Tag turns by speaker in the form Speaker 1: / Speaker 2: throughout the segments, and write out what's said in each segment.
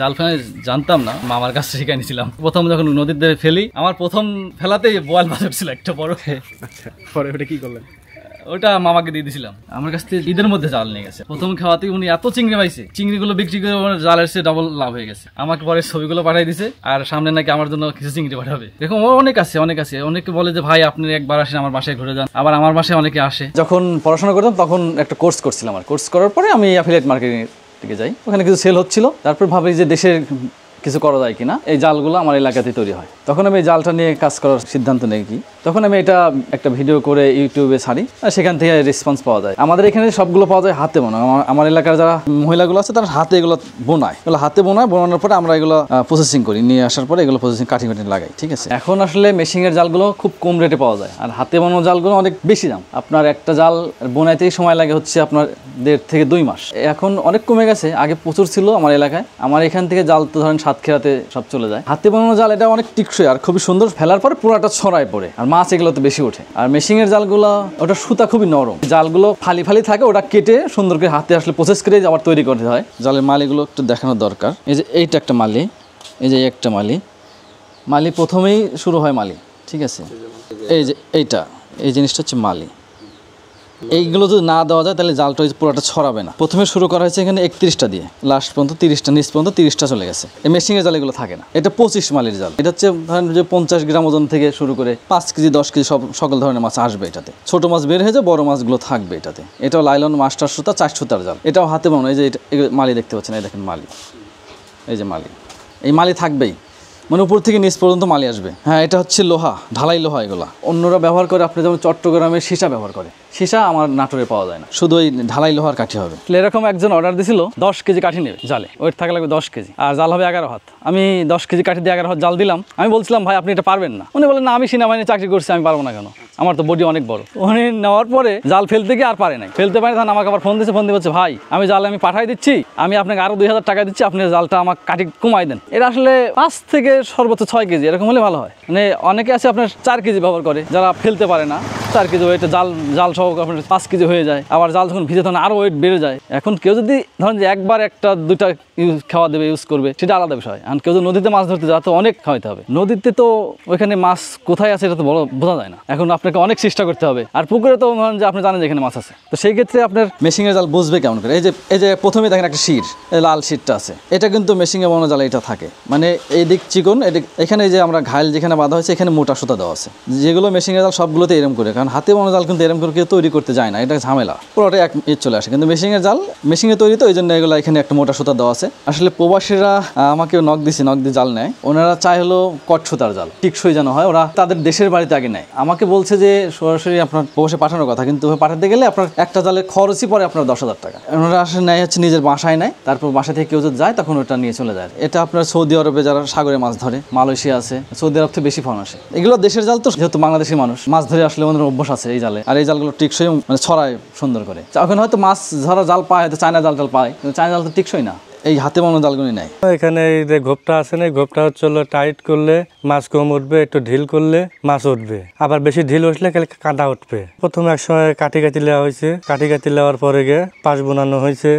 Speaker 1: জাল ফেলা জানতাম না, মামার কাছে শিখে নিয়েছিলাম। প্রথম যখন নদীতে ফেলি, আমার প্রথম ফেলাতেই বোয়াল মাছ উঠছিল একটা বড়।
Speaker 2: পরে ওটা কি করলেন?
Speaker 1: ওটা মামাকে দিয়ে দিয়েছিলাম। আমার কাছ থেকে ঈদের মধ্যে জাল নিয়ে গেছে। প্রথম খাওয়াতে উনি এত চিংড়ি পাইছে, চিংড়িগুলো বিক্রি করে জালের চেয়ে ডাবল লাভ হয়ে গেছে। আমাকে পরে ছবিগুলো পাঠিয়ে দিছে, আর সামনে নাকি আমার জন্য কিছু চিংড়ি পাঠাবে। এরকম অনেক আছে। অনেকে বলে যে ভাই আপনি একবার আসেন আমার বাসায় ঘুরে যান, আবার আমার বাসায় অনেকে আসে। যখন পড়াশোনা করতাম তখন একটা কোর্স করছিলাম, আর কোর্স করার পরে আমি অ্যাফিলিয়েট মার্কেটিং দিকে যাই। ওখানে কিছু সেল হচ্ছিল, তারপর ভাবি যে দেশের কিছু করা যায় কিনা। এই জালগুলো আমার এলাকাতেই তৈরি হয়। তখন আমি এই জালটা নিয়ে কাজ করার সিদ্ধান্ত নেই। তখন আমি এটা একটা ভিডিও করে ইউটিউবে ছাড়ি, আর সেখান থেকে রেসপন্স পাওয়া যায়। আমাদের এখানে সবগুলো পাওয়া যায় হাতে বোনা। আমার এলাকার যারা মহিলাগুলো আছে তারা হাতে এগুলো বোনায়, বোনানোর পরে আমরা এগুলো প্রসেসিং করি, নিয়ে আসার পরে এগুলো প্রসেসিং কাঠি লাগাই। ঠিক আছে, এখন আসলে মেশিনের জালগুলো খুব কম রেটে পাওয়া যায়, আর হাতে বানানো জালগুলো অনেক বেশি দাম। আপনার একটা জাল বোনাইতেই সময় লাগে হচ্ছে আপনার 1.5 থেকে 2 মাস। এখন অনেক কমে গেছে, আগে প্রচুর ছিল আমার এলাকায়। আমার এখান থেকে জাল তো ধরেন সাতক্ষীরাতে সব চলে যায়। হাতে বানানো জাল এটা অনেক টিকসই আর খুবই সুন্দর। ফেলার পরে পুরাটা ছড়ায় পড়ে, আর মাছ এগুলো তো বেশি ওঠে। আর মেশিনের জালগুলো ওটা সুতা খুবই নরম, জালগুলো ফালি ফালি থাকে, ওটা কেটে সুন্দর করে হাতে আসলে প্রসেস করে আবার তৈরি করতে হয়। জালের মালিগুলো একটু দেখানো দরকার। এই যে এইটা একটা মালি, এই যে একটা মালি প্রথমেই শুরু হয় মালি। ঠিক আছে, এই যে এই জিনিসটা হচ্ছে মালি। এইগুলো যদি না দেওয়া যায় তাহলে জালটা পুরোটা ছড়াবে না। প্রথমে শুরু করা হয়েছে এখানে 31টা দিয়ে, লাস্ট পর্যন্ত 30টা, নিচ পর্যন্ত 30টা চলে গেছে। এই মেশিনের জাল এগুলো থাকে না। এটা 25 মালির জাল। এটা হচ্ছে ধরেন যে 50 গ্রাম ওজন থেকে শুরু করে 5 কেজি 10 কেজি সকল ধরনের মাছ আসবে এটাতে। ছোট মাছ বের হয়ে যায়, বড় মাছগুলো থাকবে এটাতে। এটাও লাইলন মাস্টার সুতা 4 সুতার জাল। এটাও হাতে বানানো। এই যে মালি দেখতে পাচ্ছেন, এই দেখেন মালি, এই যে মালি। এই মালি থাকবেই, মানে উপর থেকে নিচ পর্যন্ত মালি আসবে। হ্যাঁ, এটা হচ্ছে লোহা, ঢালাই লোহা। এগুলা অন্যরা ব্যবহার করে, আপনি যেমন চট্টগ্রামে সীসা ব্যবহার করে। সীসা আমার নাটোরে পাওয়া যায় না, শুধু ওই ঢালাই লোহার কাঠি হবে। এরকম একজন অর্ডার দিছিল 10 কেজি কাঠি নেবে জালে, ওয়েট থাকা লাগবে 10 কেজি, আর জাল হবে 11 হাত। আমি 10 কেজি কাঠি দিয়ে 11 হাত জাল দিলাম। আমি বলছিলাম ভাই আপনি এটা পারবেন না। উনি বলেন না, আমি সেনাবাহিনী চাকরি করছি, আমি পারবো না। কেন? আমার তো বডি অনেক বড়। উনি নেওয়ার পরে জাল ফেলতে গিয়ে আর পারে নাই, ফেলতে পারে। তখন আমাকে আবার ফোন দিয়ে বলছে ভাই আমি জাল পাঠাই দিচ্ছি, আমি আপনাকে আরো 2000 টাকা দিচ্ছি, আপনি জালটা আমার কাঠি কমাই দেন। এটা আসলে 5 থেকে সর্বোচ্চ 6 কেজি এরকম হলে ভালো হয়। মানে অনেকে আছে আপনার 4 কেজি ব্যবহার করে, যারা ফেলতে পারে না। 4 কেজি ওয়েট জাল সহ আপনার 5 কেজি হয়ে যায়। আবার জাল যখন ভিজে তখন আরো ওয়েট বেড়ে যায়। এখন কেউ যদি ধরেন যে একবার 1-2টা খাওয়া দেবে, ইউজ করবে, সেটা আলাদা বিষয়। এখন কেউ যদি নদীতে মাছ ধরতে যায় তো অনেক খাওয়াইতে হবে। নদীতে তো ওইখানে মাছ কোথায় আছে এটা তো বোঝা যায় না। এখন আপনাকে অনেক চেষ্টা করতে হবে। আর পুকুরে তো ধরেন যে আপনি জানেন যে এখানে মাছ আছে, তো সেই ক্ষেত্রে আপনার মেশিনের জাল বুঝবে কেমন করে। এই যে প্রথমে দেখেন একটা শির, লাল শিরটা আছে, এটা কিন্তু মেশিনে বানানো জালে এটা থাকে। মানে এই দিক চিকন, এখানে যে আমরা ঘাইল যেখানে বাঁধা হয়েছে এখানে মোটা সুতা দেওয়া আছে। যেগুলো মেশিনের জাল সবগুলোতে এরম করে, কারণ হাতে বানানো জাল কিন্তু এরম করে কেউ তৈরি করতে যায় না, এটা ঝামেলা, পুরোটাই এক চলে আসে। কিন্তু মেশিনের জাল মেশিনে তৈরি, তো এই জন্য এগুলো এখানে একটা মোটা সুতা দেওয়া আছে। আসলে প্রবাসীরা আমাকে নক দিয়ে জাল নেয়, ওনারা চায় হলো কট সুতার জাল, টিকসই যেন হয়। ওরা তাদের দেশের বাড়িতে আগে নেয়। আমাকে বলছে যে সরাসরি আপনার প্রবাসে পাঠানোর কথা, কিন্তু পাঠাতে গেলে আপনার একটা জালের খরচই পরে আপনার 10,000 টাকা। ওনারা আসলে নেয় হচ্ছে নিজের বাসায় নেয়, তারপর বাসা থেকে কেউ যদি যায় তখন ওটা নিয়ে চলে যায়। এটা আপনার সৌদি আরবে যারা সাগরে মাছ ধরে, মালয়েশিয়া আছে, সৌদি আরব থেকে বেশি ফোন আসে। এগুলো দেশের জাল, তো যেহেতু বাংলাদেশি মানুষ মাছ ধরে আসলে ওদের অভ্যাস আছে এই জালে, আর এই জালগুলো টিকসই মানে ছড়ায় সুন্দর করে। এখন হয়তো মাছ ধরা জাল পায়, হয়তো চায়না জাল পায়, কিন্তু চায়না জাল তো টিকসই না, এই হাতে বানানো জালগুলি নাই।
Speaker 3: এখানে এই যে ঘোপটা আছে না, ঘোপটা হচ্ছে টাইট করলে মাছ কম উঠবে, একটু ঢিল করলে মাছ উঠবে, আবার বেশি ঢিল উঠলে কাঁটা উঠবে। প্রথমে এক সময় কাঠি নেওয়া হয়েছে, কাঠি নেওয়ার পরে গিয়ে পাশ বোনানো হয়েছে,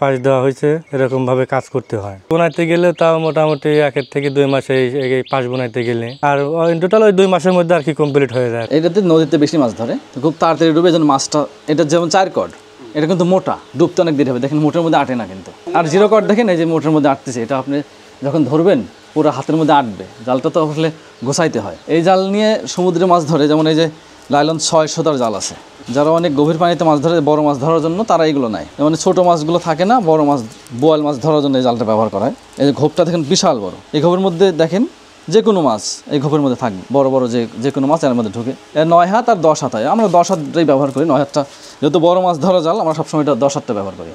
Speaker 3: পাশ দেওয়া হয়েছে, এরকম ভাবে কাজ করতে হয়। বোনাইতে গেলে তাও মোটামুটি 1 থেকে 2 মাসে এই পাশ বোনাইতে গেলে, আর টোটাল ওই 2 মাসের মধ্যে আর কি কমপ্লিট হয়ে যায়।
Speaker 1: এটাতে নদীতে বেশি মাছ ধরে, খুব তাড়াতাড়ি ডুবে। যেন মাছটা এটা যেমন 4 কর্ড, এটা কিন্তু মোটা, ডুবতে অনেক দেরি হবে। দেখেন মোটের মধ্যে আটে না কিন্তু। আর 0 কর্ড দেখেন, এই যে মোটের মধ্যে আটতেছে, এটা আপনি যখন ধরবেন পুরো হাতের মধ্যে আটবে। জালটা তো আসলে গোছাইতে হয়। এই জাল নিয়ে সমুদ্রে মাছ ধরে, যেমন এই যে লাইলন 6 সুতার জাল আছে। যারা অনেক গভীর পানিতে মাছ ধরে, বড় মাছ ধরার জন্য, তারা এইগুলো নেয়। মানে ছোটো মাছগুলো থাকে না, বড় মাছ, বোয়াল মাছ ধরার জন্য এই জালটা ব্যবহার করা হয়। এই যে ঘোপটা দেখেন বিশাল বড়, এই ঘোপের মধ্যে দেখেন যে কোনো মাছ এই ঘোপের মধ্যে থাকবে, বড় বড় যে কোনো মাছ এর মধ্যে ঢুকে। 9 হাত আর 10 হাত হয়। আমরা 10 হাতটাই ব্যবহার করি। 9 হাতটা যেহেতু বড় মাছ ধরা জাল, আমরা সবসময় এটা 10 হাতটা ব্যবহার করি।